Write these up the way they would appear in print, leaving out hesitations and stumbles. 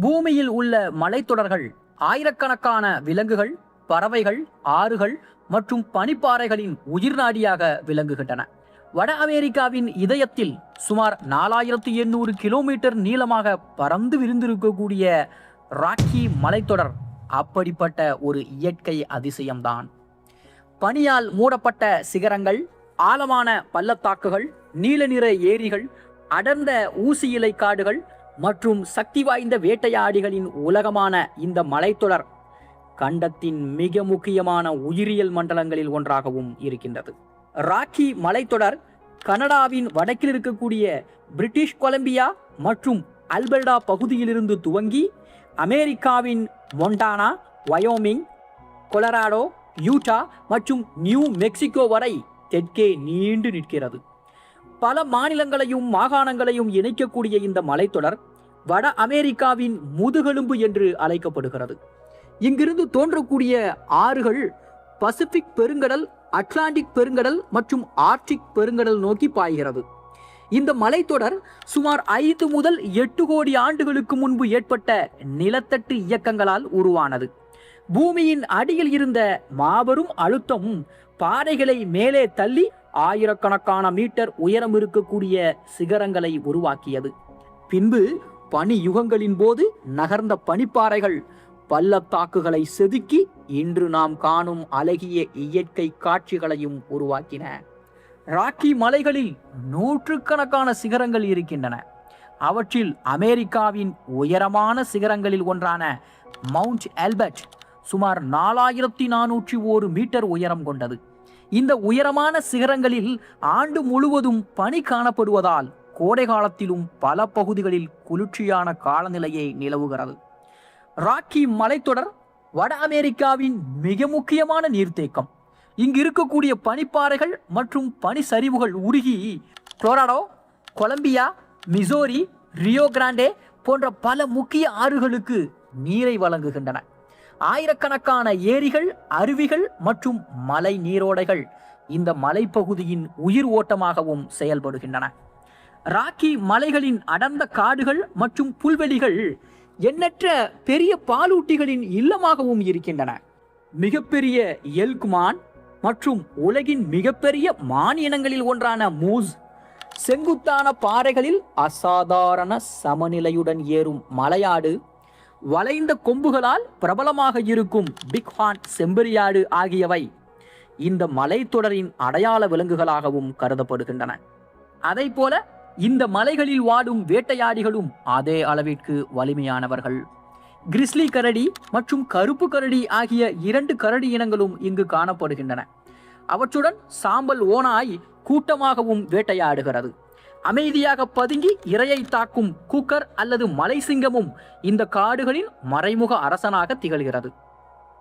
பூமியில் உள்ள மலைத்தொடர்கள் ஆயிரக்கணக்கான விலங்குகள், பறவைகள், ஆறுகள் மற்றும் பனிப்பாறைகளின் உயிர்நாடியாக விளங்குகின்றன. வட அமெரிக்காவின் இதயத்தில் சுமார் 4800 கிலோமீட்டர் நீளமாக பறந்து விரிந்திருக்கக்கூடிய ராக்கி மலைத்தொடர் அப்படிப்பட்ட ஒரு இயற்கை அதிசயம்தான். பனியால் மூடப்பட்ட சிகரங்கள், ஆழமான பள்ளத்தாக்குகள், நீல நிற ஏரிகள், அடர்ந்த ஊசி இலை காடுகள் மற்றும் சக்தி வாய்ந்த வேட்டையாடிகளின் உலகமான இந்த மலைத்தொடர் கண்டத்தின் மிக முக்கியமான உயிரியல் மண்டலங்களில் ஒன்றாகவும் இருக்கின்றது. ராக்கி மலைத்தொடர் கனடாவின் வடக்கில் இருக்கக்கூடிய பிரிட்டிஷ் கொலம்பியா மற்றும் அல்பர்டா பகுதியிலிருந்து துவங்கி அமெரிக்காவின் மொண்டானா, வயோமிங், கொலராடோ, யூட்டா மற்றும் நியூ மெக்சிகோ வரை தெற்கே நீண்டு நிற்கிறது. பல மாநிலங்களையும் மாகாணங்களையும் இணைக்கக்கூடிய இந்த மலைத்தொடர் வட அமெரிக்காவின் முதுகெலும்பு என்று அழைக்கப்படுகிறது. இங்கிருந்து தோன்றக்கூடிய ஆறுகள் பசிபிக் பெருங்கடல், அட்லாண்டிக் பெருங்கடல் மற்றும் ஆர்க்டிக் பெருங்கடல் நோக்கி பாய்கிறது. இந்த மலைத்தொடர் சுமார் 5 முதல் 8 கோடி ஆண்டுகளுக்கு முன்பு ஏற்பட்ட நிலத்தட்டு இயக்கங்களால் உருவானது. பூமியின் அடியில் இருந்த மாபெரும் அழுத்தம் பாறைகளை மேலே தள்ளி ஆயிரக்கணக்கான மீட்டர் உயரம் இருக்கக்கூடிய சிகரங்களை உருவாக்கியது. பின்பு பனி யுகங்களின் போது நகர்ந்த பனிப்பாறைகள் பள்ளத்தாக்குகளை செதுக்கி இன்று நாம் காணும் அழகிய இயற்கை காட்சிகளையும் உருவாக்கின. ராக்கி மலைகளில் நூற்றுக்கணக்கான சிகரங்கள் இருக்கின்றன. அவற்றில் அமெரிக்காவின் உயரமான சிகரங்களில் ஒன்றான மவுண்ட் ஆல்பர்ட் சுமார் 4401 மீட்டர் உயரம் கொண்டது. இந்த உயரமான சிகரங்களில் ஆண்டு முழுவதும் பனி காணப்படுவதால் கோடை காலத்திலும் பல பகுதிகளில் குளிர்ச்சியான காலநிலையை நிலவுகிறது. ராக்கி மலைத்தொடர் வட அமெரிக்காவின் மிக முக்கியமான நீர்த்தேக்கம். இங்கு இருக்கக்கூடிய பனிப்பாறைகள் மற்றும் பனி சரிவுகள் உருகி Colorado, Columbia, Missouri, Rio Grande போன்ற பல முக்கிய ஆறுகளுக்கு நீரை வழங்குகின்றன. ஆயிரக்கணக்கான ஏரிகள், அருவிகள் மற்றும் மலை நீரோடைகள் இந்த மலைப்பகுதியின் உயிர் ஓட்டமாகவும் செயல்படுகின்றன. ராக்கி மலைகளின் அடர்ந்த காடுகள் மற்றும் புல்வெளிகள் எண்ணற்ற பெரிய பாலூட்டிகளின் இல்லமாகவும் இருக்கின்றன. மிகப்பெரிய எல்க் மான் மற்றும் உலகின் மிகப்பெரிய மான் இனங்களில் ஒன்றான மூஸ், செங்குத்தான பாறைகளில் அசாதாரண சமநிலையுடன் ஏறும் மலையாடு, வளைந்த கொம்புகளால் பிரபலமாக இருக்கும் பிக்ஹார்ன் செம்பரியாடு ஆகியவை இந்த மலைத்தொடரின் அடையாள விலங்குகளாகவும் கருதப்படுகின்றன. அதை போல இந்த மலைகளில் வாடும் வேட்டையாடிகளும் அதே அளவிற்கு வலிமையானவர்கள். கிரிஸ்லி கரடி மற்றும் கருப்பு கரடி ஆகிய 2 கரடி இனங்களும் இங்கு காணப்படுகின்றன. அவற்றுடன் சாம்பல் ஓநாய் கூட்டமாகவும் வேட்டையாடுகிறது. அமைதியாக பதுங்கி இரையை தாக்கும் கூக்கர் அல்லது மலை சிங்கமும் இந்த காடுகளின் மறைமுக அரசனாக திகழ்கிறது.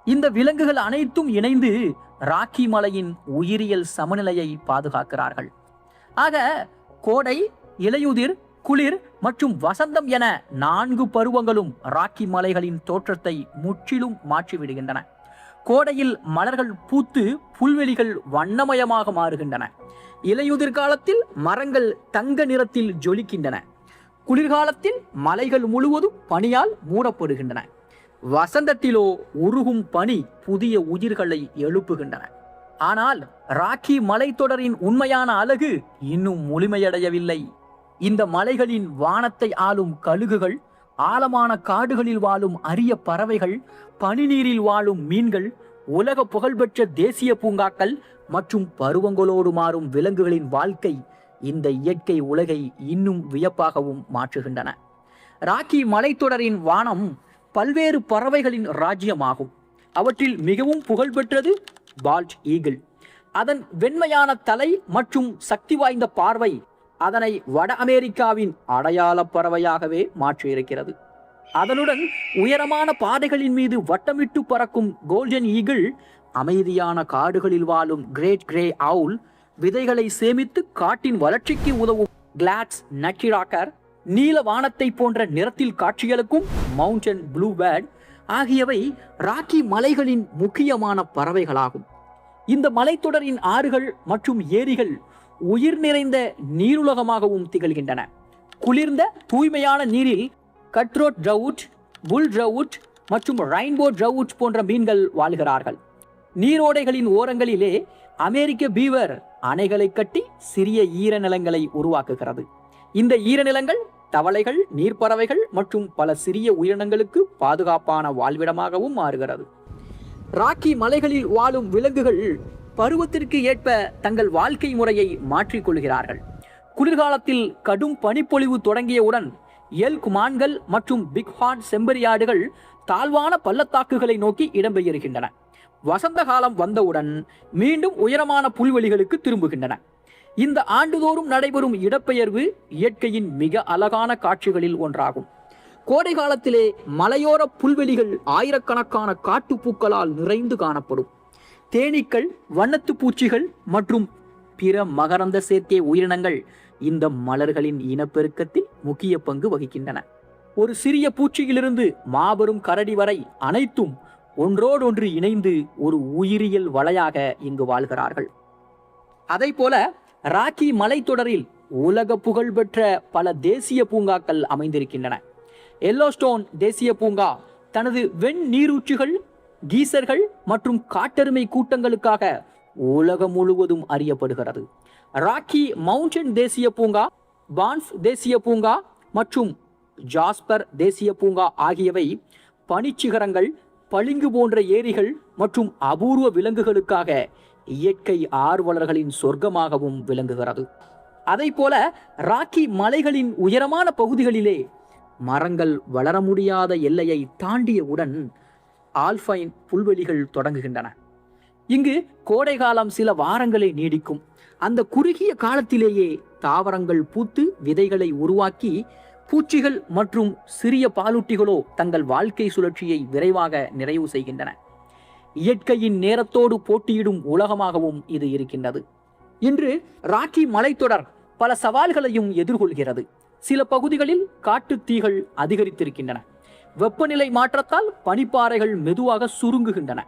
இந்த விலங்குகள் அனைத்தும் இணைந்து ராக்கி மலையின் உயிரியல் சமநிலையை பாதுகாக்கிறார்கள். ஆக கோடை, இலையுதிர், குளிர் மற்றும் வசந்தம் என 4 பருவங்களும் ராக்கி மலைகளின் தோற்றத்தை முற்றிலும் மாற்றிவிடுகின்றன. கோடையில் மலர்கள் பூத்து புல்வெளிகள் வண்ணமயமாக மாறுகின்றன. இலையுதிர் காலத்தில் மரங்கள் தங்க நிறத்தில் ஜொலிக்கின்றன. குளிர்காலத்தில் மலைகள் முழுவதும் பனியால் மூடப்படுகின்றன. வசந்தத்திலோ உருகும் பனி புதிய உயிர்களை எழுப்புகின்றன. ஆனால் ராக்கி மலைத்தொடரின் உண்மையான அழகு இன்னும் முழுமையடையவில்லை. இந்த மலைகளின் வானத்தை ஆளும் கழுகுகள், ஆழமான காடுகளில் வாழும் அரிய பறவைகள், பனிநீரில் வாழும் மீன்கள், உலக புகழ்பெற்ற தேசிய பூங்காக்கள் மற்றும் பருவங்களோடு மாறும் விலங்குகளின் வாழ்க்கை இந்த இயற்கை உலகை இன்னும் வியப்பாகவும் மாற்றுகின்றன. ராக்கி மலைத்தொடரின் வானம் பல்வேறு பறவைகளின் ராஜ்யமாகும். அவற்றில் மிகவும் புகழ்பெற்றது பால்ட் ஈகிள். அதன் வெண்மையான தலை மற்றும் சக்தி வாய்ந்த பார்வை அதனை வட அமெரிக்காவின் அடையாள பறவையாகவே மாற்றியிருக்கிறது. அதனுடன் உயரமான பாதைகளின் மீது வட்டமிட்டு பறக்கும் கோல்டன் ஈகிள், அமைதியான காடுகளில் வாழும் கிரேட் கிரே அவுல், விதைகளை சேமித்து காட்டின் வளர்ச்சிக்கு உதவும் கிளாட்ஸ் நக்கிராக்கர், நீல வானத்தை போன்ற நிறத்தில் காட்சிகளுக்கும் மவுண்டன் ப்ளூ பேர்ட் ஆகியவை ராக்கி மலைகளின் முக்கியமான பறவைகளாகும். இந்த மலைத்தொடரின் ஆறுகள் மற்றும் ஏரிகள் உயிர் நிறைந்த நீருலகமாகவும் திகழ்கின்றன. குளிர்ந்த தூய்மையான நீரில் கட்ரோட் ட்ரவுட், புல் ட்ரவுட் மற்றும் ரெயின்போ ட்ரவுட் போன்ற மீன்கள் வாழ்கிறார்கள். நீரோடைகளின் ஓரங்களிலே அமெரிக்க பீவர் அணைகளை கட்டி சிறிய ஈரநிலங்களை உருவாக்குகிறது. இந்த ஈரநிலங்கள் தவளைகள், நீர்ப்பறவைகள் மற்றும் பல சிறிய உயிரினங்களுக்கு பாதுகாப்பான வாழ்விடமாகவும் மாறுகிறது. ராக்கி மலைகளில் வாழும் விலங்குகள் பருவத்திற்கு ஏற்ப தங்கள் வாழ்க்கை முறையை மாற்றிக்கொள்கிறார்கள். குளிர்காலத்தில் கடும் பனிப்பொழிவு தொடங்கியவுடன் எல்க் மான்கள் மற்றும் பிக்ஹார்ன் செம்பரியாடுகள் தாழ்வான பள்ளத்தாக்குகளை நோக்கி இடம்பெயர்கின்றன. வசந்த காலம் வந்தவுடன் மீண்டும் உயரமான புல்வெளிகளுக்கு திரும்புகின்றன. இந்த ஆண்டுதோறும் நடைபெறும் இடப்பெயர்வு இயற்கையின் மிக அழகான காட்சிகளில் ஒன்றாகும். கோடை காலத்திலே மலையோர புல்வெளிகள் ஆயிரக்கணக்கான காட்டுப்பூக்களால் நிறைந்து காணப்படும். தேனீக்கள், வண்ணத்து பூச்சிகள் மற்றும் பிற மகரந்த சேர்க்கை உயிரினங்கள் இந்த மலர்களின் இனப்பெருக்கத்தில் முக்கிய பங்கு வகிக்கின்றன. ஒரு சிறிய பூச்சியிலிருந்து மாபெரும் கரடி வரை அனைத்தும் ஒன்றோடொன்று இணைந்து ஒரு உயிரியல் வலையாக இங்கு வாழ்கிறார்கள். அதை போல ராக்கி மலைத்தொடரில் உலக புகழ்பெற்ற பல தேசிய பூங்காக்கள் அமைந்திருக்கின்றன. எல்லோஸ்டோன் தேசிய பூங்கா தனது வெண் நீரூற்றுகள், கீசர்கள் மற்றும் காட்டெருமை கூட்டங்களுக்காக உலகம் முழுவதும் அறியப்படுகிறது. ராக்கி மவுண்டன் தேசிய பூங்கா, பான்ஃப் தேசிய பூங்கா மற்றும் ஜாஸ்பர் தேசிய பூங்கா ஆகியவை பனிச்சிகரங்கள், பளிங்கு போன்ற ஏரிகள் மற்றும் அபூர்வ விலங்குகளுக்காக இயற்கை ஆர்வலர்களின் சொர்க்கமாகவும் விளங்குகிறது. அதை போல ராக்கி மலைகளின் உயரமான பகுதிகளிலே மரங்கள் வளர முடியாத எல்லையை தாண்டியவுடன் ஆல்பைன் புல்வெளிகள் தொடங்குகின்றன. இங்கு கோடை காலம் சில வாரங்களை நீடிக்கும். அந்த குறுகிய காலத்திலேயே தாவரங்கள் பூத்து விதைகளை உருவாக்கி பூச்சிகள் மற்றும் சிறிய பாலூட்டிகளோ தங்கள் வாழ்க்கை சுழற்சியை விரைவாக நிறைவு செய்கின்றன. இயற்கையின் நேரத்தோடு போட்டியிடும் உலகமாகவும் இது இருக்கின்றது. இன்று ராக்கி மலைத்தொடர் பல சவால்களையும் எதிர்கொள்கிறது. சில பகுதிகளில் காட்டுத் தீகள் அதிகரித்திருக்கின்றன. வெப்பநிலை மாற்றத்தால் பனிப்பாறைகள் மெதுவாக சுருங்குகின்றன.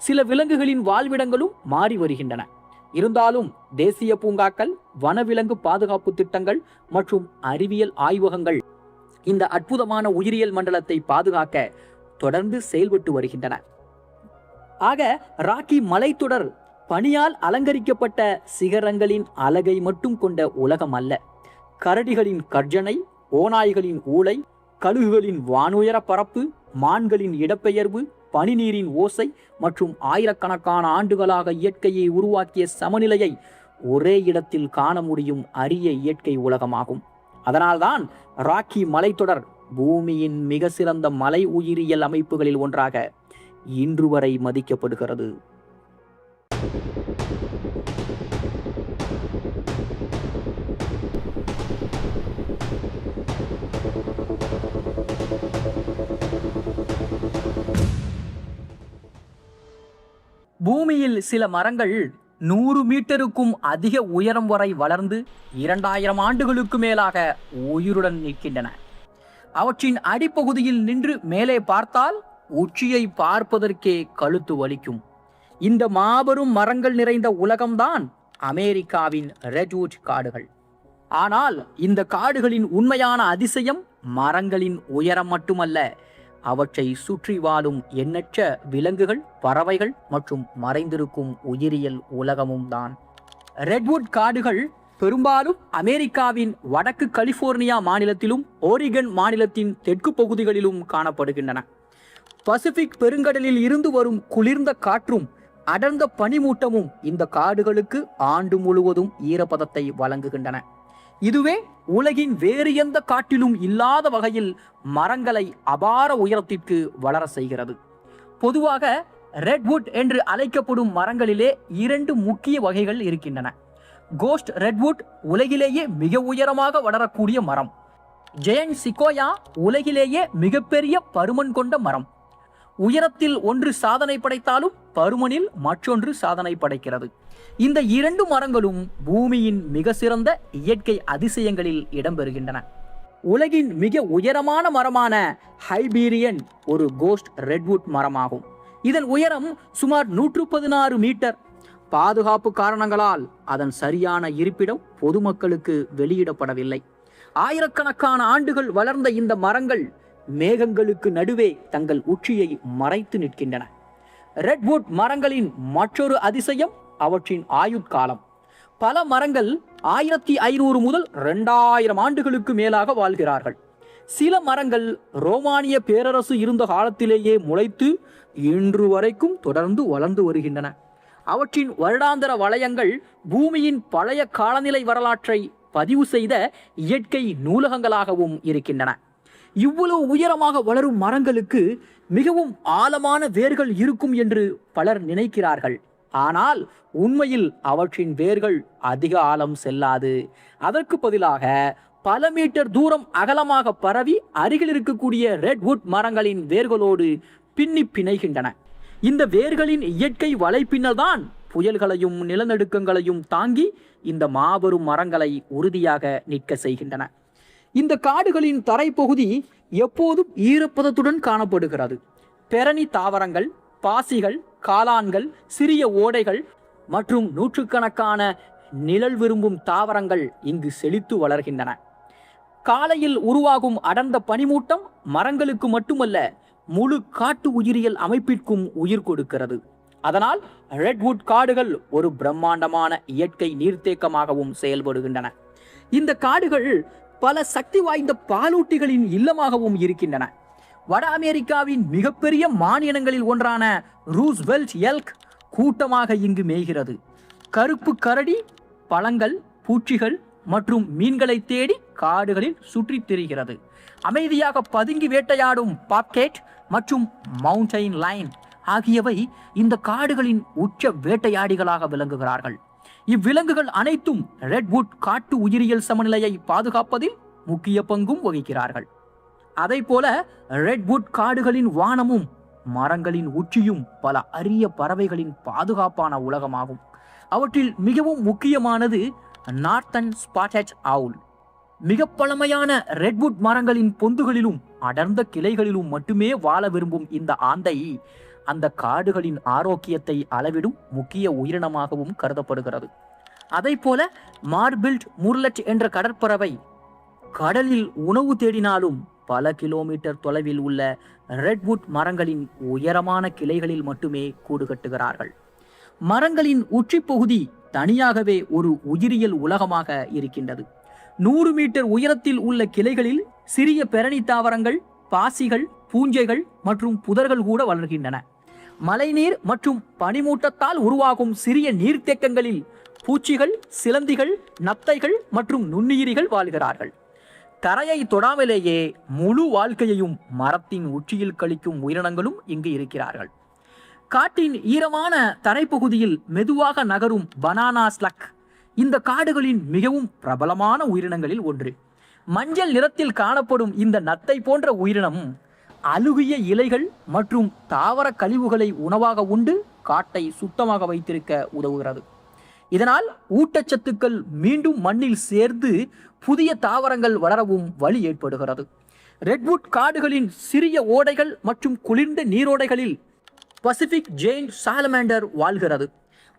சில விலங்குகளின் வாழ்விடங்களும் மாறி வருகின்றன. இருந்தாலும் தேசிய பூங்காக்கள், வனவிலங்கு பாதுகாப்பு திட்டங்கள் மற்றும் அறிவியல் ஆய்வகங்கள் இந்த அற்புதமான உயிரியல் மண்டலத்தை பாதுகாக்க தொடர்ந்து செயல்பட்டு வருகின்றன. ஆக ராக்கி மலைத்தொடர் பனியால் அலங்கரிக்கப்பட்ட சிகரங்களின் அழகை மட்டும் கொண்ட உலகம் அல்ல. கரடிகளின் கர்ஜனை, ஓநாய்களின் ஊளை, கழுகுகளின் வானுயர பரப்பு, மான்களின் இடப்பெயர்வு, பனிநீரின் ஓசை மற்றும் ஆயிரக்கணக்கான ஆண்டுகளாக இயற்கையை உருவாக்கிய சமநிலையை ஒரே இடத்தில் காண முடியும் அரிய இயற்கை உலகமாகும். அதனால்தான் ராக்கி மலைத்தொடர் பூமியின் மிக சிறந்த மலை உயிரியல் அமைப்புகளில் ஒன்றாக இன்று வரை மதிக்கப்படுகிறது. பூமியில் சில மரங்கள் 100 மீட்டருக்கும் அதிக உயரம் வரை வளர்ந்து 2000 ஆண்டுகளுக்கு மேலாக உயிருடன் நிற்கின்றன. அவற்றின் அடிப்பகுதியில் நின்று மேலே பார்த்தால் உச்சியை பார்ப்பதற்கே கழுத்து வலிக்கும். இந்த மாபெரும் மரங்கள் நிறைந்த உலகம்தான் அமெரிக்காவின் ரெட்வுட் காடுகள். ஆனால் இந்த காடுகளின் உண்மையான அதிசயம் மரங்களின் உயரம் மட்டுமல்ல, அவற்றை சுற்றி வாழும் எண்ணற்ற விலங்குகள், பறவைகள் மற்றும் மறைந்திருக்கும் உயிரியல் உலகமும் தான். ரெட்வுட் காடுகள் பெரும்பாலும் அமெரிக்காவின் வடக்கு கலிபோர்னியா மாநிலத்திலும் ஓரிகன் மாநிலத்தின் தெற்கு பகுதிகளிலும் காணப்படுகின்றன. பசிபிக் பெருங்கடலில் இருந்து வரும் குளிர்ந்த காற்றும் அடர்ந்த பனிமூட்டமும் இந்த காடுகளுக்கு ஆண்டு முழுவதும் ஈரப்பதத்தை வழங்குகின்றன. இதுவே உலகின் வேறு எந்த காட்டிலும் இல்லாத வகையில் மரங்களை அபார உயரத்திற்கு வளர செய்கிறது. பொதுவாக ரெட்வுட் என்று அழைக்கப்படும் மரங்களிலே 2 முக்கிய வகைகள் இருக்கின்றன. கோஸ்ட் ரெட்வுட் உலகிலேயே மிக உயரமாக வளரக்கூடிய மரம். ஜெயண்ட் சிகோயா உலகிலேயே மிகப்பெரிய பருமன் கொண்ட மரம். உயரத்தில் ஒன்று சாதனை படைத்தாலும் பருமனில் மற்றொன்று சாதனை படைக்கிறது. இந்த 2 மரங்களும் பூமியின் மிக சிறந்த இயற்கை அதிசயங்களில் இடம்பெறுகின்றன. உலகின் மிக உயரமான மரமான ஹைபீரியன் ஒரு கோஸ்ட் ரெட்வுட் மரமாகும். இதன் உயரம் சுமார் 116 மீட்டர். பாதுகாப்பு காரணங்களால் அதன் சரியான இருப்பிடம் பொதுமக்களுக்கு வெளியிடப்படவில்லை. ஆயிரக்கணக்கான ஆண்டுகள் வளர்ந்த இந்த மரங்கள் மேகங்களுக்கு நடுவே தங்கள் உச்சியை மறைத்து நிற்கின்றன. ரெட்வுட் மரங்களின் மற்றொரு அதிசயம் அவற்றின் ஆயுட்காலம். பல மரங்கள் 1500 முதல் 2000 ஆண்டுகளுக்கு மேலாக வாழ்கிறார்கள். சில மரங்கள் ரோமானிய பேரரசு இருந்த காலத்திலேயே முளைத்து இன்று வரைக்கும் தொடர்ந்து வளர்ந்து வருகின்றன. அவற்றின் வருடாந்திர வளையங்கள் பூமியின் பழைய காலநிலை வரலாற்றை பதிவு செய்த இயற்கை நூலகங்களாகவும் இருக்கின்றன. இவ்வளவு உயரமாக வளரும் மரங்களுக்கு மிகவும் ஆழமான வேர்கள் இருக்கும் என்று பலர் நினைக்கிறார்கள். ஆனால் உண்மையில் அவற்றின் வேர்கள் அதிக ஆழம் செல்லாது. அதற்கு பதிலாக பல மீட்டர் தூரம் அகலமாக பரவி அருகில் இருக்கக்கூடிய ரெட்வுட் மரங்களின் வேர்களோடு பின்னி பிணைகின்றன. இந்த வேர்களின் இயற்கை வலைப்பின்னல் தான் புயல்களையும் நிலநடுக்கங்களையும் தாங்கி இந்த மாபெரும் மரங்களை உறுதியாக நிற்க செய்கின்றன. இந்த காடுகளின் தரைப்பகுதி எப்போதும் ஈரப்பதத்துடன் காணப்படுகிறது. பெரணி தாவரங்கள், பாசிகள், காளான்கள், சிறிய ஓடைகள் மற்றும் நூற்றுக்கணக்கான நிழல் விரும்பும் தாவரங்கள் இங்கு செழித்து வளர்கின்றன. காலையில் உருவாகும் அடர்ந்த பனிமூட்டம் மரங்களுக்கு மட்டுமல்ல, முழு காட்டு உயிரியல் அமைப்பிற்கும் உயிர் கொடுக்கிறது. அதனால் ரெட்வுட் காடுகள் ஒரு பிரம்மாண்டமான இயற்கை நீர்த்தேக்கமாகவும் செயல்படுகின்றன. இந்த காடுகள் பல சக்தி வாய்ந்த பாலூட்டிகளின் இல்லமாகவும் இருக்கின்றன. வட அமெரிக்காவின் மிகப்பெரிய மானினங்களில் ஒன்றான ரூஸ்வெல்ட் எல்க் கூட்டமாக இங்கு மேய்கிறது. கருப்பு கரடி பழங்கள், பூச்சிகள் மற்றும் மீன்களை தேடி காடுகளில் சுற்றித் திரிகிறது. அமைதியாக பதுங்கி வேட்டையாடும் பாப்கேட் மற்றும் மவுண்டைன் லைன் ஆகியவை இந்த காடுகளின் உச்ச வேட்டையாடிகளாக விளங்குகிறார்கள். இவ்விலங்குகள் அனைத்தும் ரெட்வுட் காட்டு உயிரியல் சமநிலையை பாதுகாப்பதில் முக்கிய பங்கும் வகிக்கிறார்கள். அதை போல ரெட்வுட் காடுகளின் வானமும் மரங்களின் உச்சியும் பல அரிய பறவைகளின் பாதுகாப்பான உலகமாகும். அவற்றில் மிகவும் முக்கியமானது நார்த்தன் ஸ்பாட்டட் அவுல். மிக பழமையான ரெட்வுட் மரங்களின் பொந்துகளிலும் அடர்ந்த கிளைகளிலும் மட்டுமே வாழ விரும்பும் இந்த ஆந்தை அந்த காடுகளின் ஆரோக்கியத்தை அளவிடும் முக்கிய உயிரினமாகவும் கருதப்படுகிறது. அதை போல மார்பில்ட் முர்லட் என்ற கடற்பறவை கடலில் உணவு தேடினாலும் பல கிலோமீட்டர் தொலைவில் உள்ள ரெட்வுட் மரங்களின் உயரமான கிளைகளில் மட்டுமே கூடு கட்டுகிறார்கள். மரங்களின் உச்சிப்பகுதி தனியாகவே ஒரு உயிரியல் உலகமாக இருக்கின்றது. 100 மீட்டர் உயரத்தில் உள்ள கிளைகளில் சிறிய பெரணி தாவரங்கள், பாசிகள், பூஞ்சைகள் மற்றும் புதர்கள் கூட வளர்கின்றன. மழைநீர் மற்றும் பனிமூட்டத்தால் உருவாகும் சிறிய நீர்த்தேக்கங்களில் பூச்சிகள், சிலந்திகள், நத்தைகள் மற்றும் நுண்ணுயிரிகள் வாழ்கிறார்கள். தரையை தொடாமலேயே முழு வாழ்க்கையையும் மரத்தின் உச்சியில் கழிக்கும் உயிரினங்களும் இங்கு இருக்கிறார்கள். காட்டின் ஈரமான தரைப்பகுதியில் மெதுவாக நகரும் பனானா ஸ்லக் இந்த காடுகளின் மிகவும் பிரபலமான உயிரினங்களில் ஒன்று. மஞ்சள் நிறத்தில் காணப்படும் இந்த நத்தை போன்ற உயிரினம் அழுகிய இலைகள் மற்றும் தாவர கழிவுகளை உணவாக உண்டு காட்டை சுத்தமாக வைத்திருக்க உதவுகிறது. இதனால் ஊட்டச்சத்துக்கள் மீண்டும் மண்ணில் சேர்ந்து புதிய தாவரங்கள் வளரவும் வழி ஏற்படுகிறது. ரெட்வுட் காடுகளின் சிறிய ஓடைகள் மற்றும் குளிர்ந்த நீரோடைகளில் பசிபிக் ஜெயின்ட் சாலமாண்டர் வாழ்கிறது.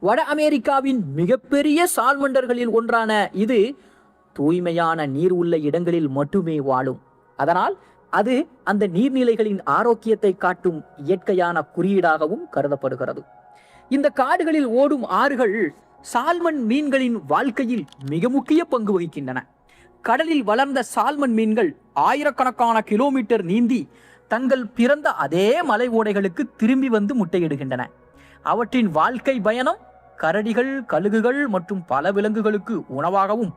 வட அமெரிக்காவின் மிகப்பெரிய சால்மண்டர்களில் ஒன்றான இது தூய்மையான நீர் உள்ள இடங்களில் மட்டுமே வாழும். அதனால் அது அந்த நீர்நிலைகளின் ஆரோக்கியத்தை காட்டும் இயற்கையான குறியீடாகவும் கருதப்படுகிறது. இந்த காடுகளில் ஓடும் ஆறுகள் சால்மன் மீன்களின் வாழ்க்கையில் மிக முக்கிய பங்கு வகிக்கின்றன. கடலில் வளர்ந்த சால்மன் மீன்கள் ஆயிரக்கணக்கான கிலோமீட்டர் நீந்தி தங்கள் பிறந்த அதே மலை ஓடைகளுக்கு திரும்பி வந்து முட்டையிடுகின்றன. அவற்றின் வாழ்க்கை பயணம் கரடிகள், கழுகுகள் மற்றும் பல விலங்குகளுக்கு உணவாகவும்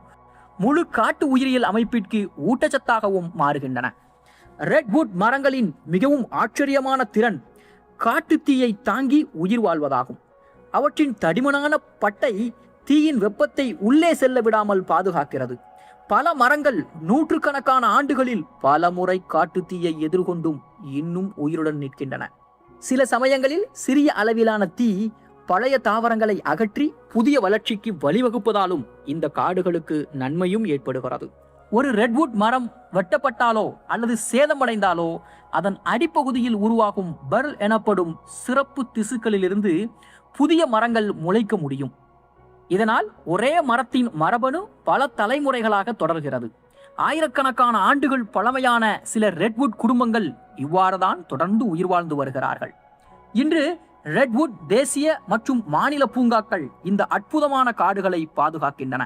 முழு காட்டு உயிரியல் அமைப்பிற்கு ஊட்டச்சத்தாகவும் மாறுகின்றன. ரெட்வுட் மரங்களின் மிகவும் ஆச்சரியமான திறன் காட்டு தீயை தாங்கி உயிர் வாழ்வதாகும். அவற்றின் தடிமனான பட்டை தீயின் வெப்பத்தை உள்ளே செல்ல விடாமல் பாதுகாக்கிறது. பல மரங்கள் நூற்றுக்கணக்கான ஆண்டுகளில் பல முறை காட்டு தீயை எதிர்கொண்டும் இன்னும் உயிருடன் நிற்கின்றன. சில சமயங்களில் சிறிய அளவிலான தீ பழைய தாவரங்களை அகற்றி புதிய வளர்ச்சிக்கு வழிவகுப்பதாலும் இந்த காடுகளுக்கு நன்மையும் ஏற்படுகிறது. ஒரு ரெட்வுட் மரம் வெட்டப்பட்டாலோ அல்லது சேதமடைந்தாலோ அதன் அடிப்பகுதியில் உருவாகும் பர்ல் எனப்படும் சிறப்பு திசுக்களிலிருந்து புதிய மரங்கள் முளைக்க முடியும். இதனால் ஒரே மரத்தின் மரபணு பல தலைமுறைகளாக தொடர்கிறது. ஆயிரக்கணக்கான ஆண்டுகள் பழமையான சில ரெட்வுட் குடும்பங்கள் இவ்வாறுதான் தொடர்ந்து உயிர் வாழ்ந்து வருகிறார்கள். இன்று ரெட்வுட் தேசிய மற்றும் மாநில பூங்காக்கள் இந்த அற்புதமான காடுகளை பாதுகாக்கின்றன.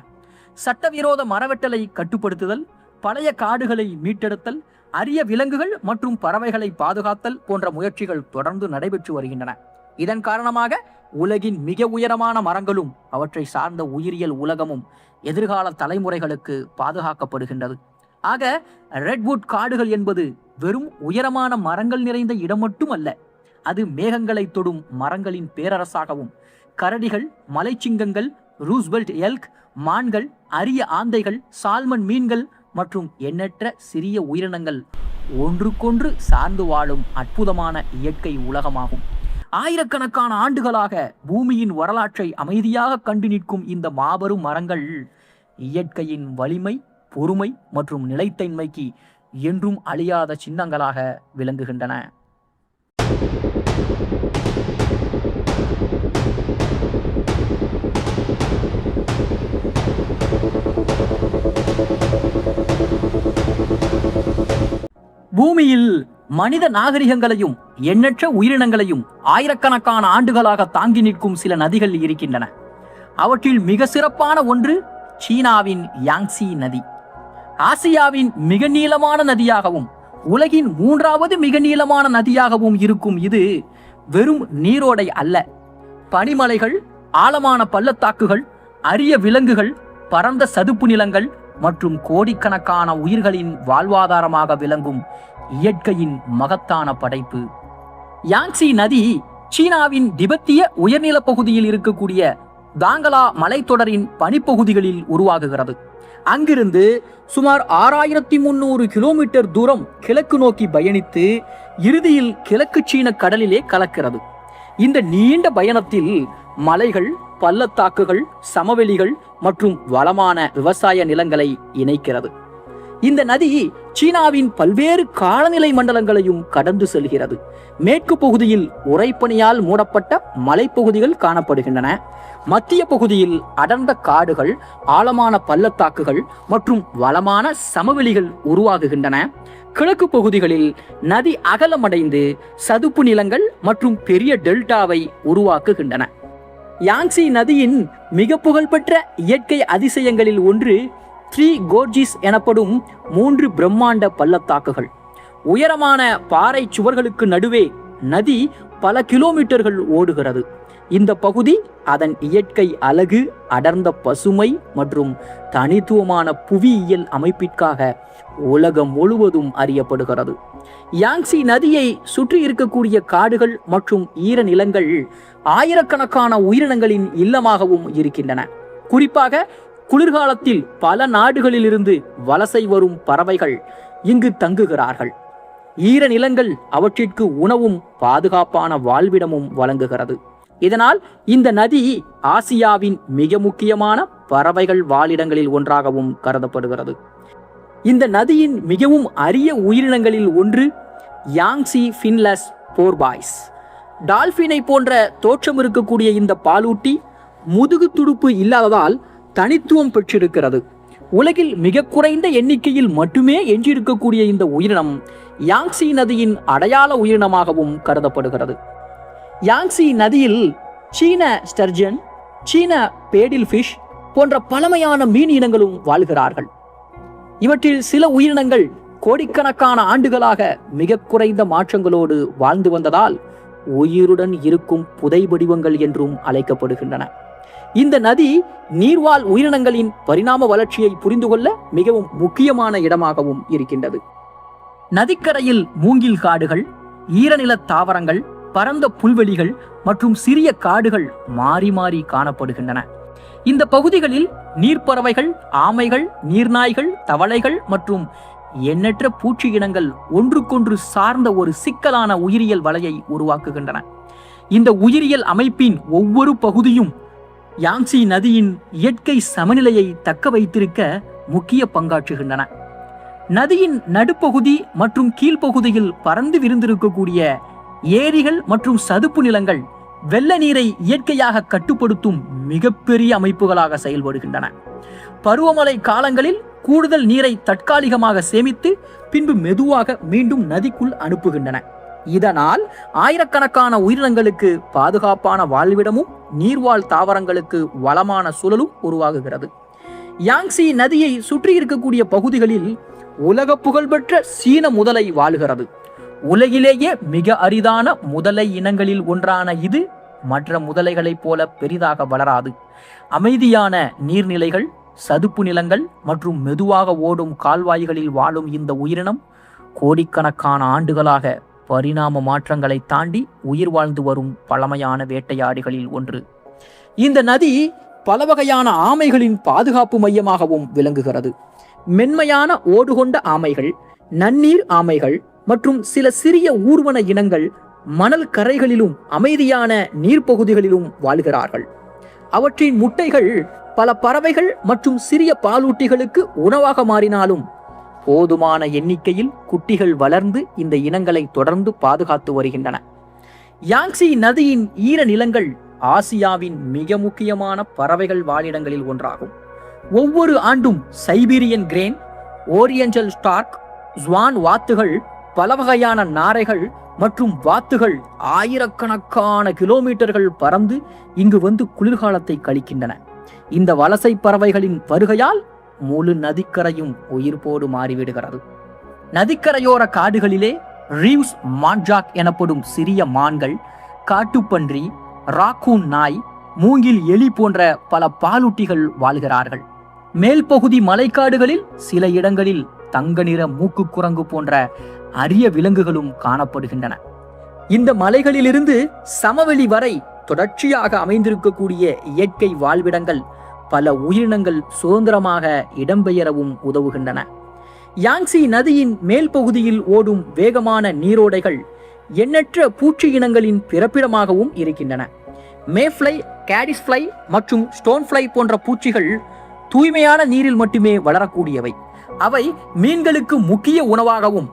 சட்டவிரோத மரவெட்டலை கட்டுப்படுத்துதல், பழைய காடுகளை மீட்டெடுத்தல், அரிய விலங்குகள் மற்றும் பறவைகளை பாதுகாத்தல் போன்ற முயற்சிகள் தொடர்ந்து நடைபெற்று வருகின்றன. இதன் காரணமாக உலகின் மிக உயரமான மரங்களும் அவற்றை சார்ந்த உயிரியல் உலகமும் எதிர்கால தலைமுறைகளுக்கு பாதுகாக்கப்படுகின்றது. ஆக ரெட்வுட் காடுகள் என்பது வெறும் உயரமான மரங்கள் நிறைந்த இடம் மட்டுமல்ல, அது மேகங்களை தொடும் மரங்களின் பேரரசாகவும் கரடிகள், மலைச்சிங்கங்கள், ரூஸ்வெல்ட் எல்க், மான்கள், அரிய ஆந்தைகள், சால்மன் மீன்கள் மற்றும் எண்ணற்ற சிறிய உயிரினங்கள் ஒன்றுக்கொன்று சார்ந்து வாழும் அற்புதமான இயற்கை உலகமாகும். ஆயிரக்கணக்கான ஆண்டுகளாக பூமியின் வரலாற்றை அமைதியாக கண்டு நிற்கும் இந்த மாபெரும் மரங்கள் இயற்கையின் வலிமை, பொறுமை மற்றும் நிலைத்தன்மைக்கு என்றும் அழியாத சின்னங்களாக விளங்குகின்றன. பூமியில் மனித நாகரிகங்களையும் எண்ணற்ற உயிரினங்களையும் ஆயிரக்கணக்கான ஆண்டுகளாக தாங்கி நிற்கும் சில நதிகள் இருக்கின்றன. அவற்றில் மிக சிறப்பான ஒன்று சீனாவின் யாங்சி நதி. ஆசியாவின் மிக நீளமான நதியாகவும் உலகின் 3வது மிக நீளமான நதியாகவும் இருக்கும் இது வெறும் நீரோடை அல்ல. பனிமலைகள், ஆழமான பள்ளத்தாக்குகள், அரிய விலங்குகள், பரந்த சதுப்பு நிலங்கள் மற்றும் கோடிக்கணக்கான உயிர்களின் வாழ்வாதாரமாக விளங்கும் இயற்கையின் மகத்தான படைப்பு. யாங்சி நதி சீனாவின் திபெத்திய உயர்நில பகுதியில் இருக்கக்கூடிய தாங்கலா மலைத்தொடரின் பனிப்பகுதிகளில் உருவாகுகிறது. அங்கிருந்து சுமார் 6300 கிலோமீட்டர் தூரம் கிழக்கு நோக்கி பயணித்து இறுதியில் கிழக்கு சீன கடலிலே கலக்கிறது. இந்த நீண்ட பயணத்தில் மலைகள், பள்ளத்தாக்குகள், சமவெளிகள் மற்றும் வளமான விவசாய நிலங்களை இணைக்கிறது. இந்த நதி சீனாவின் பல்வேறு காலநிலை மண்டலங்களையும் கடந்து செல்கிறது. மேற்கு பகுதியில் உறைபனியால் மூடப்பட்ட மலைப்பகுதிகள் காணப்படுகின்றன. மத்திய பகுதியில் அடர்ந்த காடுகள், ஆழமான பள்ளத்தாக்குகள் மற்றும் வளமான சமவெளிகள் உருவாகுகின்றன. கிழக்கு பகுதிகளில் நதி அகலமடைந்து சதுப்பு நிலங்கள் மற்றும் பெரிய டெல்டாவை உருவாக்குகின்றன. யாங்சி நதியின் மிக புகழ்பெற்ற இயற்கை அதிசயங்களில் ஒன்று 3 கோர்ஜிஸ் எனப்படும் 3 பிரம்மாண்ட பள்ளத்தாக்குகள். உயரமான பாறை சுவர்களுக்கு நடுவே நதி பல கிலோமீட்டர்கள் ஓடுகிறது. இந்த பகுதி அதன் இயற்கை அழகு, அடர்ந்த பசுமை மற்றும் தனித்துவமான புவியியல் அமைப்பிற்காக உலகம் முழுவதும் அறியப்படுகிறது. யாங்சி நதியை சுற்றி இருக்கக்கூடிய காடுகள் மற்றும் ஈர நிலங்கள் ஆயிரக்கணக்கான உயிரினங்களின் இல்லமாகவும் இருக்கின்றன. குறிப்பாக குளிர்காலத்தில் பல நாடுகளிலிருந்து வலசை வரும் பறவைகள் இங்கு தங்குகிறார்கள். ஈர நிலங்கள் அவற்றிற்கு உணவும் பாதுகாப்பான வாழ்விடமும் வழங்குகிறது. இதனால் இந்த நதி ஆசியாவின் மிக முக்கியமான பறவைகள் வாழிடங்களில் ஒன்றாகவும் கருதப்படுகிறது. இந்த நதியின் மிகவும் அரிய உயிரினங்களில் ஒன்று யாங்சி ஃபின்லெஸ் போர்பாய்ஸ். டால்பினை போன்ற தோற்றம் இருக்கக்கூடிய இந்த பாலூட்டி முதுகு துடுப்பு இல்லாததால் தனித்துவம் பெற்றிருக்கிறது. உலகில் மிக குறைந்த எண்ணிக்கையில் மட்டுமே எஞ்சியிருக்கக்கூடிய இந்த உயிரினம் யாங்சி நதியின் அடையாள உயிரினமாகவும் கருதப்படுகிறது. யாங்சி நதியில் சீன ஸ்டர்ஜன், சீன பேடில் ஃபிஷ் போன்ற பழமையான மீன் இனங்களும் வாழ்கிறார்கள். இவற்றில் சில உயிரினங்கள் கோடிக்கணக்கான ஆண்டுகளாக மிக குறைந்த மாற்றங்களோடு வாழ்ந்து வந்ததால் உயிருடன் இருக்கும் புதை வடிவங்கள் என்றும் அழைக்கப்படுகின்றன. இந்த நதி நீர்வாழ் உயிரினங்களின் பரிணாம வளர்ச்சியை புரிந்து கொள்ள மிகவும் முக்கியமான இடமாகவும் இருக்கின்றது. நதிக்கரையில் மூங்கில் காடுகள், ஈரநில தாவரங்கள், பரந்த புல்வெளிகள் மற்றும் சிறிய காடுகள் மாறி மாறி காணப்படுகின்றன. இந்த பகுதிகளில் நீர்ப்பறவைகள், ஆமைகள், நீர்நாய்கள், தவளைகள் மற்றும் எண்ணற்ற பூச்சி இனங்கள் ஒன்றுக்கொன்று சார்ந்த ஒரு சிக்கலான உயிரியல் வலையை உருவாக்குகின்றன. இந்த உயிரியல் அமைப்பின் ஒவ்வொரு பகுதியும் யாங்சி நதியின் இயற்கை சமநிலையை தக்க வைத்திருக்க முக்கிய பங்காற்றுகின்றன. நதியின் நடுப்பகுதி மற்றும் கீழ்ப்பகுதியில் பறந்து விரிந்திருக்கக்கூடிய ஏரிகள் மற்றும் சதுப்பு நிலங்கள் வெள்ள நீரை இயற்கையாக கட்டுப்படுத்தும் மிகப்பெரிய அமைப்புகளாக செயல்படுகின்றன. பருவமழை காலங்களில் கூடுதல் நீரை தற்காலிகமாக சேமித்து பின்பு மெதுவாக மீண்டும் நதிக்குள் அனுப்புகின்றன. இதனால் ஆயிரக்கணக்கான உயிரினங்களுக்கு பாதுகாப்பான வாழ்விடமும் நீர்வாழ் தாவரங்களுக்கு வளமான சூழலும் உருவாகுகிறது. யாங்சி நதியை சுற்றி இருக்கக்கூடிய பகுதிகளில் உலக புகழ்பெற்ற சீன முதலை வாழுகிறது. உலகிலேயே மிக அரிதான முதலை இனங்களில் ஒன்றான இது மற்ற முதலைகளைப் போல பெரிதாக வளராது. அமைதியான நீர்நிலைகள், சதுப்பு நிலங்கள் மற்றும் மெதுவாக ஓடும் கால்வாய்களில் வாழும் இந்த உயிரினம் கோடிக்கணக்கான ஆண்டுகளாக பரிணாம மாற்றங்களை தாண்டி உயிர் வாழ்ந்து வரும் பழமையான வேட்டையாடிகளில் ஒன்று. இந்த நதி பல வகையான ஆமைகளின் பாதுகாப்பு மையமாகவும் விளங்குகிறது. மென்மையான ஓடுகொண்ட ஆமைகள், நன்னீர் ஆமைகள் மற்றும் சில சிறிய ஊர்வன இனங்கள் மணல் கரைகளிலும் அமைதியான நீர்ப்பகுதிகளிலும் வாழ்கிறார்கள். அவற்றின் முட்டைகள் பல பறவைகள் மற்றும் சிறிய பாலூட்டிகளுக்கு உணவாக மாறினாலும் போதுமான எண்ணிக்கையில் குட்டிகள் வளர்ந்து இந்த இனங்களை தொடர்ந்து பாதுகாத்து வருகின்றன. யாங்சி நதியின் ஈர நிலங்கள் ஆசியாவின் மிக முக்கியமான பறவைகள் வாழிடங்களில் ஒன்றாகும். ஒவ்வொரு ஆண்டும் Siberian crane, oriental stork, swan வாத்துகள், பல வகையான நாரைகள் மற்றும் வாத்துகள் ஆயிரக்கணக்கான கிலோமீட்டர்கள் பறந்து இங்கு வந்து குளிர்காலத்தை கழிக்கின்றன. இந்த வலசை பறவைகளின் வருகையால் முழு நதிக்கரையும் உயிர் போடு மாறிவிடுகிறது. நதிக்கரையோர காடுகளிலே ரீவ்ஸ் மான்ஜாக் எனப்படும் சிறிய மான்கள், காட்டுப்பன்றி, ராக்கூன் நாய், மூங்கில் எலி போன்ற பல பாலூட்டிகள் வாழ்கிறார்கள். மேல் பகுதி மலைக்காடுகளில் சில இடங்களில் தங்க நிற மூக்கு குரங்கு போன்ற அரிய விலங்குகளும் காணப்படுகின்றன. இந்த மலைகளிலிருந்து சமவெளி வரை தொடர்ச்சியாக அமைந்திருக்கக்கூடிய இயற்கை வாழ்விடங்கள் பல உயிரினங்கள் சுதந்திரமாக இடம்பெயரவும் உதவுகின்றன. யாங்சி நதியின் மேல் பகுதியில் ஓடும் வேகமான நீரோடைகள் எண்ணற்ற பூச்சி இனங்களின் பிறப்பிடமாகவும் இருக்கின்றன. மேஃப்ளை, கேடிஸ்ஃப்ளை மற்றும் ஸ்டோன்ஃப்ளை போன்ற பூச்சிகள் தூய்மையான நீரில் மட்டுமே வளரக்கூடியவை. அவை மீன்களுக்கு முக்கிய உணவாகவும்,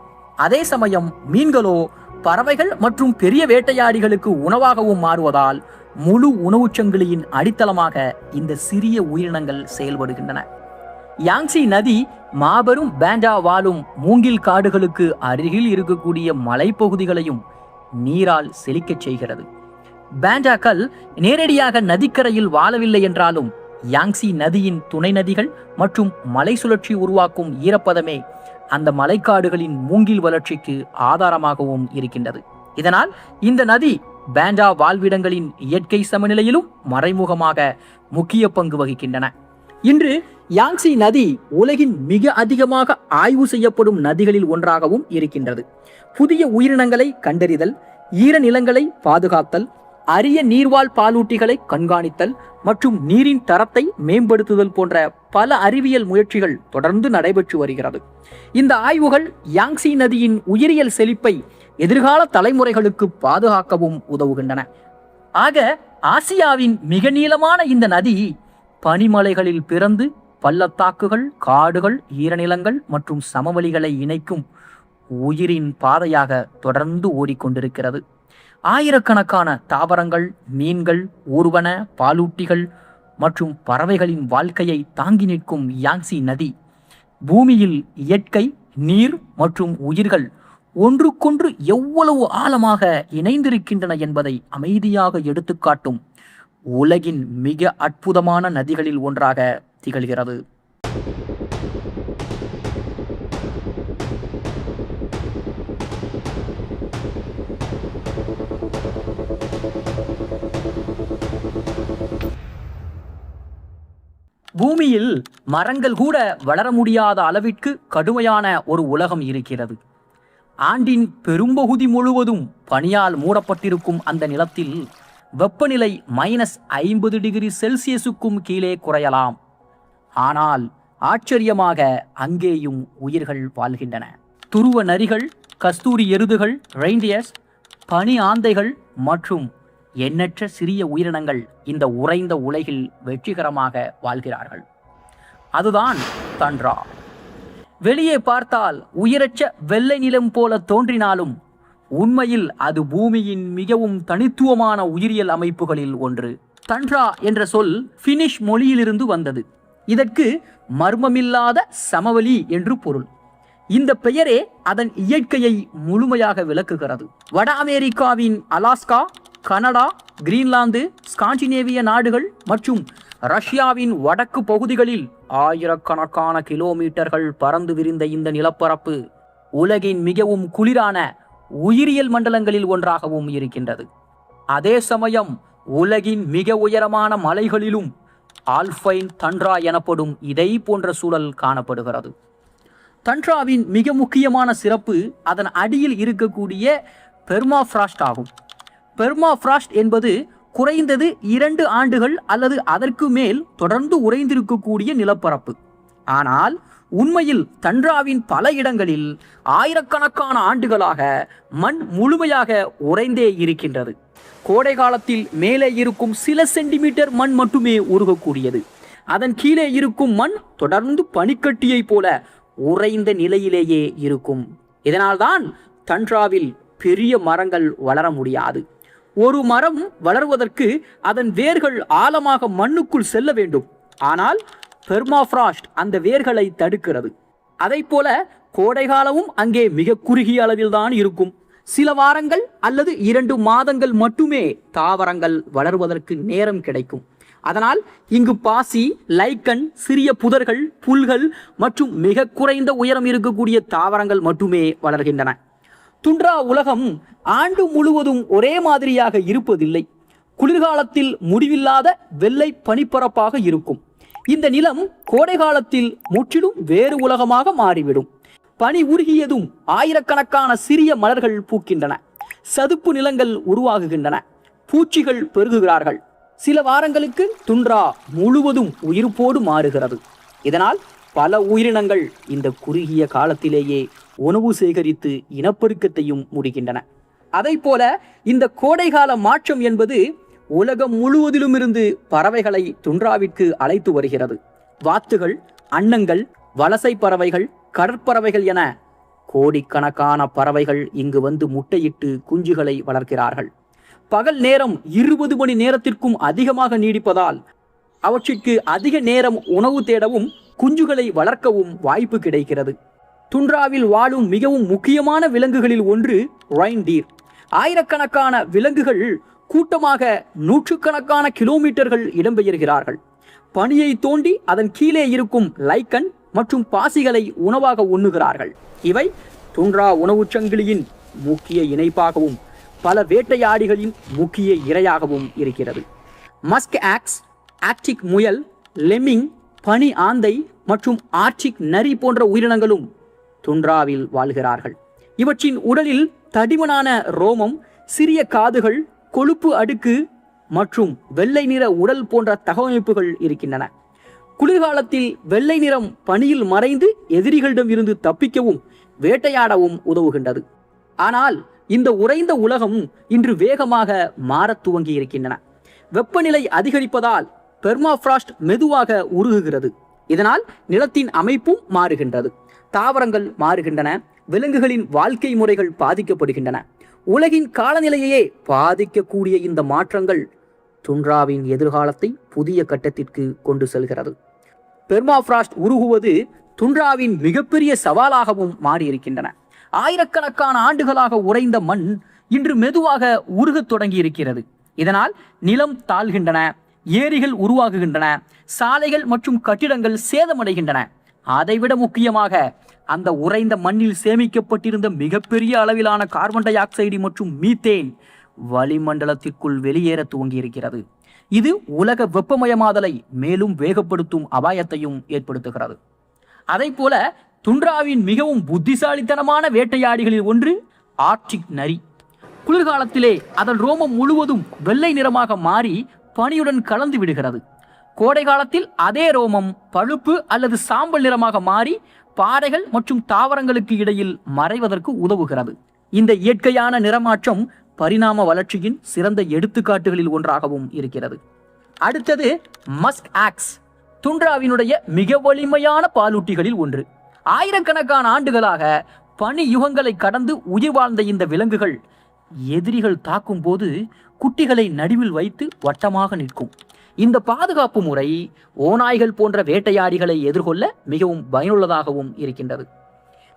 அதே சமயம் மீன்களோ பறவைகள் மற்றும் பெரிய வேட்டையாடிகளுக்கு உணவாகவும் மாறுவதால் முழு உணவுச் சங்கிலியின் அடித்தளமாக இந்த சிறிய உயிரினங்கள் செயல்படுகின்றன. யாங்சி நதி மாபெரும் பேண்டா வாழும் மூங்கில் காடுகளுக்கு அருகில் இருக்கக்கூடிய மலைப்பகுதிகளையும் நீரால் செழிக்கச் செய்கிறது. பேண்டாக்கள் நேரடியாக நதிக்கரையில் வாழவில்லை என்றாலும் யாங்சி நதியின் துணை நதிகள் மற்றும் மலை சுழற்சி உருவாக்கும் ஈரப்பதமே அந்த மலைக்காடுகளின் மூங்கில் வளர்ச்சிக்கு ஆதாரமாகவும் இருக்கின்றது. இதனால் இந்த நதி பேண்டா வாழ்விடங்களின் இயற்கை சமநிலையிலும் மறைமுகமாக முக்கிய பங்கு வகிக்கின்றன. இன்று யாங்சி நதி உலகின் மிக அதிகமாக ஆய்வு செய்யப்படும் நதிகளில் ஒன்றாகவும் இருக்கின்றது. புதிய உயிரினங்களை கண்டறிதல், ஈரநிலங்களை பாதுகாத்தல், அரிய நீர்வாழ் பாலூட்டிகளை கண்காணித்தல் மற்றும் நீரின் தரத்தை மேம்படுத்துதல் போன்ற பல அறிவியல் முயற்சிகள் தொடர்ந்து நடைபெற்று வருகிறது. இந்த ஆய்வுகள் யாங்சி நதியின் உயிரியல் செழிப்பை எதிர்கால தலைமுறைகளுக்கு பாதுகாக்கவும் உதவுகின்றன. ஆக ஆசியாவின் மிக நீளமான இந்த நதி பனிமலைகளில் பிறந்து பள்ளத்தாக்குகள், காடுகள், ஈரநிலங்கள் மற்றும் சமவெளிகளை இணைக்கும் உயிரின் பாதையாக தொடர்ந்து ஓடிக்கொண்டிருக்கிறது. ஆயிரக்கணக்கான தாவரங்கள், மீன்கள், ஊர்வன, பாலூட்டிகள் மற்றும் பறவைகளின் வாழ்க்கையை தாங்கி நிற்கும் யாங்சி நதி பூமியில் இயற்கை, நீர் மற்றும் உயிர்கள் ஒன்றுக்கொன்று எவ்வளவு ஆழமாக இணைந்திருக்கின்றன என்பதை அமைதியாக எடுத்துக்காட்டும் உலகின் மிக அற்புதமான நதிகளில் ஒன்றாக திகழ்கிறது. பூமியில் மரங்கள் கூட வளர முடியாத அளவிற்கு கடுமையான ஒரு உலகம் இருக்கிறது. ஆண்டின் பெரும்பகுதி முழுவதும் பனியால் மூடப்பட்டிருக்கும் அந்த நிலத்தில் வெப்பநிலை -50 டிகிரி செல்சியஸுக்கும் கீழே குறையலாம். ஆனால் ஆச்சரியமாக அங்கேயும் உயிர்கள் வாழ்கின்றன. துருவ நரிகள், கஸ்தூரி எருதுகள், ரெயின்டியர்ஸ், பனி ஆந்தைகள் மற்றும் எண்ணற்ற சிறிய உயிரினங்கள் இந்த உறைந்த உலகில் வெற்றிகரமாக வாழ்கிறார்கள். அதுதான் தண்ட்ரா. வெளியே பார்த்தால் உயிரற்ற வெள்ளை நிலம் போல தோன்றினாலும் உண்மையில் அது பூமியின் மிகவும் தனித்துவமான உயிரியல் அமைப்புகளில் ஒன்று. தண்ட்ரா என்ற சொல் பினிஷ் மொழியிலிருந்து வந்தது. இதற்கு மர்மமில்லாத சமவெளி என்று பொருள். இந்த பெயரே அதன் இயற்கையை முழுமையாக விளக்குகிறது. வட அமெரிக்காவின் அலாஸ்கா, கனடா, கிரீன்லாந்து, ஸ்காண்டினேவிய நாடுகள் மற்றும் ரஷ்யாவின் வடக்கு பகுதிகளில் ஆயிரக்கணக்கான கிலோமீட்டர்கள் பறந்து விரிந்த இந்த நிலப்பரப்பு உலகின் மிகவும் குளிரான உயிரியல் மண்டலங்களில் ஒன்றாகவும் இருக்கின்றது. அதே சமயம் உலகின் மிக உயரமான மலைகளிலும் ஆல்பைன் தண்ட்ரா எனப்படும் இதை போன்ற சூழல் காணப்படுகிறது. தண்ட்ராவின் மிக முக்கியமான சிறப்பு அதன் அடியில் இருக்கக்கூடிய பெர்மாஃப்ராஸ்ட் ஆகும். பெர்மாஃப்ராஸ்ட் என்பது குறைந்தது 2 ஆண்டுகள் அல்லது அதற்கு மேல் தொடர்ந்து உறைந்திருக்கக்கூடிய நிலப்பரப்பு. ஆனால் உண்மையில் தண்ட்ராவின் பல இடங்களில் ஆயிரக்கணக்கான ஆண்டுகளாக மண் முழுமையாக உறைந்தே இருக்கின்றது. கோடை காலத்தில் மேலே இருக்கும் சில சென்டிமீட்டர் மண் மட்டுமே உருகக்கூடியது. அதன் கீழே இருக்கும் மண் தொடர்ந்து பனிக்கட்டியை போல உறைந்த நிலையிலேயே இருக்கும். இதனால்தான் தண்ட்ராவில் பெரிய மரங்கள் வளர முடியாது. ஒரு மரம் வளர்வதற்கு அதன் வேர்கள் ஆழமாக மண்ணுக்குள் செல்ல வேண்டும். ஆனால் பெர்மாஃப்ராஸ்ட் அந்த வேர்களை தடுக்கிறது. அதை போல கோடைகாலமும் அங்கே மிக குறுகிய அளவில்தான் இருக்கும். சில வாரங்கள் அல்லது 2 மாதங்கள் மட்டுமே தாவரங்கள் வளர்வதற்கு நேரம் கிடைக்கும். அதனால் இங்கு பாசி, லைக்கன், சிறிய புதர்கள், புல்கள் மற்றும் மிக குறைந்த உயரம் இருக்கக்கூடிய தாவரங்கள் மட்டுமே வளர்கின்றன. துண்ட்ரா உலகம் ஆண்டு முழுவதும் ஒரே மாதிரியாக இருப்பதில்லை. குளிர்காலத்தில் முடிவில்லாத வெள்ளை பனிப்பரப்பாக இருக்கும். இந்த நிலம் கோடை காலத்தில் முற்றிலும் வேறு உலகமாக மாறிவிடும். பனி உருகியதும் ஆயிரக்கணக்கான சிறிய மலர்கள் பூக்கின்றன. சதுப்பு நிலங்கள் உருவாகுகின்றன. பூச்சிகள் பெருகுகிறார்கள். சில வாரங்களுக்கு துண்ட்ரா முழுவதும் உயிர்ப்போடு மாறுகிறது. இதனால் பல உயிரினங்கள் இந்த குறுகிய காலத்திலேயே உணவு சேகரித்து இனப்பெருக்கத்தையும் முடிக்கின்றன. அதை போல இந்த கோடைகால மாற்றம் என்பது உலகம் முழுவதிலும் இருந்து பறவைகளை துண்ட்ராவிற்கு அழைத்து வருகிறது. வாத்துகள், அன்னங்கள், வலசை பறவைகள், கடற்பறவைகள் என கோடிக்கணக்கான பறவைகள் இங்கு வந்து முட்டையிட்டு குஞ்சுகளை வளர்க்கிறார்கள். பகல் நேரம் 20 மணி நேரத்திற்கும் அதிகமாக நீடிப்பதால் அவற்றிற்கு அதிக நேரம் உணவு தேடவும் குஞ்சுகளை வளர்க்கவும் வாய்ப்பு கிடைக்கிறது. துண்ட்ராவில் வாழும் மிகவும் முக்கியமான விலங்குகளில் ஒன்று ரெயின்டீர். ஆயிரக்கணக்கான விலங்குகள் கூட்டமாக நூற்றுக்கணக்கான கிலோமீட்டர்கள் இடம்பெயர்கிறார்கள். பனியை தோண்டி அதன் கீழே இருக்கும் லைக்கன் மற்றும் பாசிகளை உணவாக உண்ணுகிறார்கள். இவை துண்ட்ரா உணவுச் சங்கிலியின் முக்கிய இணைப்பாகவும் பல வேட்டையாடிகளின் முக்கிய இரையாகவும் இருக்கிறது. மஸ்க் ஆக்ஸ், ஆர்க்டிக் முயல், லெம்மிங், பனி ஆந்தை மற்றும் ஆர்க்டிக் நரி போன்ற உயிரினங்களும் துண்ட்ராவில் வாழ்கிறார்கள். இவற்றின் உடலில் தடிமனான ரோமம், சிறிய காதுகள், கொழுப்பு அடுக்கு மற்றும் வெள்ளை நிற உடல் போன்ற தகவமைப்புகள் இருக்கின்றன. குளிர்காலத்தில் வெள்ளை நிறம் பனியில் மறைந்து எதிரிகளிடம் இருந்து தப்பிக்கவும் வேட்டையாடவும் உதவுகின்றது. ஆனால் இந்த உறைந்த உலகம் இன்று வேகமாக மாறத் துவங்கி இருக்கின்றன. வெப்பநிலை அதிகரிப்பதால் பெர்மாஃப்ராஸ்ட் மெதுவாக உருகுகிறது. இதனால் நிலத்தின் அமைப்பும் மாறுகின்றது. தாவரங்கள் மாறுகின்றன. விலங்குகளின் வாழ்க்கை முறைகள் பாதிக்கப்படுகின்றன. உலகின் காலநிலையையே பாதிக்கக்கூடிய இந்த மாற்றங்கள் துண்ட்ராவின் எதிர்காலத்தை புதிய கட்டத்திற்கு கொண்டு செல்கிறது. பெர்மாஃப்ராஸ்ட் உருகுவது துண்ட்ராவின் மிகப்பெரிய சவாலாகவும் மாறியிருக்கின்றன. ஆயிரக்கணக்கான ஆண்டுகளாக உறைந்த மண் இன்று மெதுவாக உருகத் தொடங்கி இருக்கிறது. இதனால் நிலம் தாழ்கின்றன, ஏரிகள் உருவாகுகின்றன, சாலைகள் மற்றும் கட்டிடங்கள் சேதமடைகின்றன. அதைவிட முக்கியமாக அந்த உறைந்த மண்ணில் சேமிக்கப்பட்டிருந்த மிகப்பெரிய அளவிலான கார்பன் டை ஆக்சைடு மற்றும் மீத்தேன் வளிமண்டலத்திற்குள் வெளியேற துவங்கியிருக்கிறது. இது உலக வெப்பமயமாதலை மேலும் வேகப்படுத்தும் அபாயத்தையும் ஏற்படுத்துகிறது. அதை போல துண்ட்ராவின் மிகவும் புத்திசாலித்தனமான வேட்டையாடிகளில் ஒன்று ஆர்க்டிக் நரி. குளிர்காலத்திலே அதன் ரோமம் முழுவதும் வெள்ளை நிறமாக மாறி பனியுடன் கலந்து விடுகிறது. கோடை காலத்தில் அதே ரோமம் பழுப்பு அல்லது சாம்பல் நிறமாக மாறி பாறைகள் மற்றும் தாவரங்களுக்கு இடையில் மறைவதற்கு உதவுகிறது. இந்த இயற்கையான நிறமாற்றம் பரிணாம வளர்ச்சியின் சிறந்த எடுத்துக்காட்டுகளில் ஒன்றாகவும் இருக்கிறது. அடுத்தது மஸ்க் ஆக்ஸ், துண்ட்ராவினுடைய மிக வலிமையான பாலூட்டிகளில் ஒன்று. ஆயிரக்கணக்கான ஆண்டுகளாக பனி யுகங்களை கடந்து உயிர் வாழ்ந்த இந்த விலங்குகள் எதிரிகள் தாக்கும் போது குட்டிகளை நடுவில் வைத்து வட்டமாக நிற்கும். இந்த பாதுகாப்பு முறை ஓநாய்கள் போன்ற வேட்டையாடிகளை எதிர்கொள்ள மிகவும் பயனுள்ளதாகவும் இருக்கின்றது.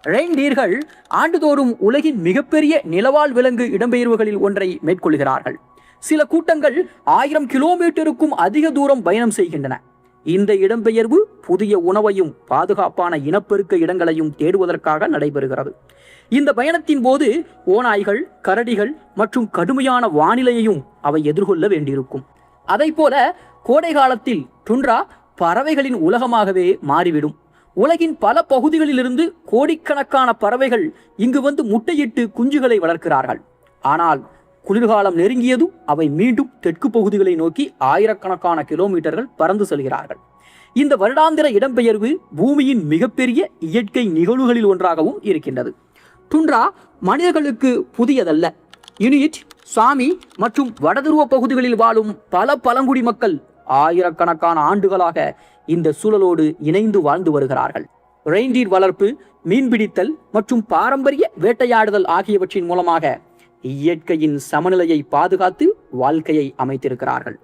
ரெயின்டீர்கள் ஆண்டுதோறும் உலகின் மிகப்பெரிய நிலவாழ் விலங்கு இடம்பெயர்வுகளில் ஒன்றை மேற்கொள்கிறார்கள். சில கூட்டங்கள் 1000 கிலோமீட்டருக்கும் அதிக தூரம் பயணம் செய்கின்றன. இந்த இடம்பெயர்வு புதிய உணவையும் பாதுகாப்பான இனப்பெருக்க இடங்களையும் தேடுவதற்காக நடைபெறுகிறது. இந்த பயணத்தின் போது ஓநாய்கள், கரடிகள் மற்றும் கடுமையான வானிலையையும் அவை எதிர்கொள்ள வேண்டியிருக்கும். அதைப்போல கோடை காலத்தில் டுண்ட்ரா பறவைகளின் உலகமாகவே மாறிவிடும். உலகின் பல பகுதிகளிலிருந்து கோடிக்கணக்கான பறவைகள் இங்கு வந்து முட்டையிட்டு குஞ்சுகளை வளர்க்கிறார்கள். ஆனால் குளிர்காலம் நெருங்கியதும் அவை மீண்டும் தெற்கு பகுதிகளை நோக்கி ஆயிரக்கணக்கான கிலோமீட்டர்கள் பறந்து செல்கிறார்கள். இந்த வருடாந்திர இடம்பெயர்வு பூமியின் மிகப்பெரிய இயற்கை நிகழ்வுகளில் ஒன்றாகவும் இருக்கின்றது. டுண்ட்ரா மனிதர்களுக்கு புதியதல்ல. இனுயிட், சாமி மற்றும் வடதுருவ பகுதிகளில் வாழும் பல பழங்குடி மக்கள் ஆயிரக்கணக்கான ஆண்டுகளாக இந்த சூழலோடு இணைந்து வாழ்ந்து வருகிறார்கள். ரெயின்டீர் வளர்ப்பு, மீன்பிடித்தல் மற்றும் பாரம்பரிய வேட்டையாடுதல் ஆகியவற்றின் மூலமாக இயற்கையின் சமநிலையை பாதுகாத்து வாழ்க்கையை அமைத்திருக்கிறார்கள்.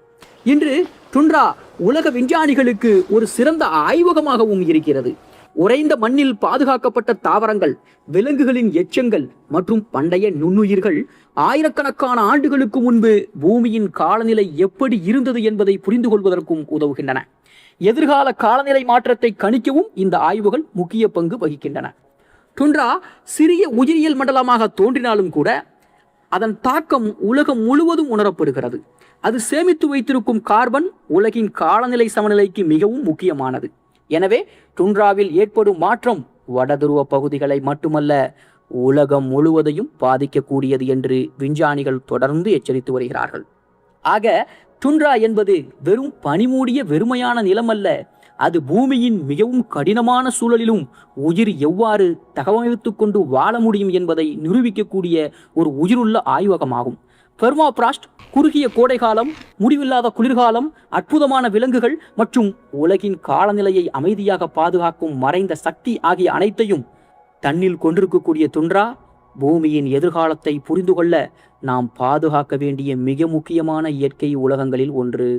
இன்று டுண்ட்ரா உலக விஞ்ஞானிகளுக்கு ஒரு சிறந்த ஆய்வகமாகவும் இருக்கிறது. உறைந்த மண்ணில் பாதுகாக்கப்பட்ட தாவரங்கள், விலங்குகளின் எச்சங்கள் மற்றும் பண்டைய நுண்ணுயிர்கள் ஆயிரக்கணக்கான ஆண்டுகளுக்கு முன்பு பூமியின் காலநிலை எப்படி இருந்தது என்பதை புரிந்து கொள்வதற்கும் உதவுகின்றன. எதிர்கால காலநிலை மாற்றத்தை கணிக்கவும் இந்த ஆய்வுகள் முக்கிய பங்கு வகிக்கின்றன. டுண்ட்ரா சிறிய உயிரியல் மண்டலமாக தோன்றினாலும் கூட அதன் தாக்கம் உலகம் முழுவதும் உணரப்படுகிறது. அது சேமித்து வைத்திருக்கும் கார்பன் உலகின் காலநிலை சமநிலைக்கு மிகவும் முக்கியமானது. எனவே டுண்ட்ராவில் ஏற்படும் மாற்றம் வடதுருவ பகுதிகளை மட்டுமல்ல, உலகம் முழுவதையும் பாதிக்கக்கூடியது என்று விஞ்ஞானிகள் தொடர்ந்து எச்சரித்து வருகிறார்கள். ஆக டுண்ட்ரா என்பது வெறும் பனிமூடிய வெறுமையான நிலம் அல்ல. அது பூமியின் மிகவும் கடினமான சூழலிலும் உயிர் எவ்வாறு தகவமைத்துக் கொண்டு வாழ முடியும் என்பதை நிரூபிக்கக்கூடிய ஒரு உயிருள்ள ஆய்வகமாகும். பெர்மாஃப்ராஸ்ட், குறுகிய கோடைகாலம், முடிவில்லாத குளிர்காலம், அற்புதமான விலங்குகள் மற்றும் உலகின் காலநிலையை அமைதியாக பாதுகாக்கும் மறைந்த சக்தி ஆகிய அனைத்தையும் தன்னில் கொண்டிருக்கக்கூடிய டுண்ட்ரா பூமியின் எதிர்காலத்தை புரிந்து கொள்ள நாம் பாதுகாக்க வேண்டிய மிக முக்கியமான இயற்கை உலகங்களில் ஒன்று.